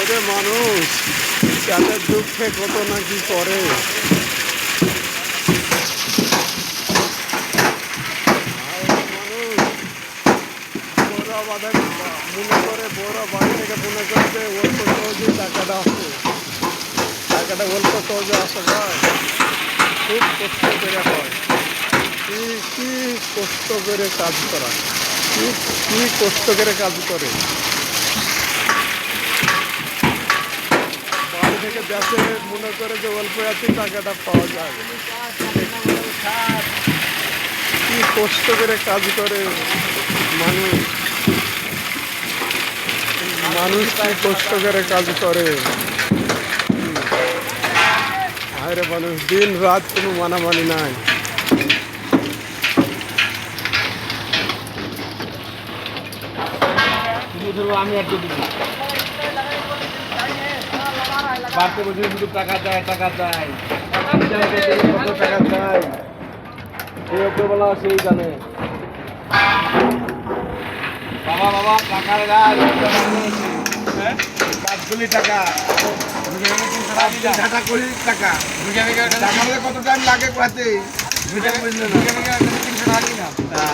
এরে মানুষ তাদের দুঃখে কত না কি করে। মানুষ বড় বাধা মনে করে, বড় বাড়ি থেকে মনে করছে অল্প সহজে টাকাটা আসে, টাকাটা অল্প সহজে আসে হয়, খুব কষ্ট করে হয়। কি কষ্ট করে কাজ করা, কি কষ্ট করে কাজ করে। বাড়ি থেকে দেশে মনে করে যে অল্প আছে টাকাটা পাওয়া যায়, কি কষ্ট করে কাজ করে মানুষ। মানুষ কি কষ্ট করে কাজ করে। আরে মানুষ দিন রাত কোনো মানামানি নাই। আমি একটু দিব বাড়তে বসে শুধু টাকা চায়, টাকা চায়, কত টাকা চায় সেই অব্দবেলা সেই জানে। বাবা বাবা টাকার গাছ কাজগুলি টাকা টাকা কত টাইম লাগে কোয়াতে 300 টাকা না।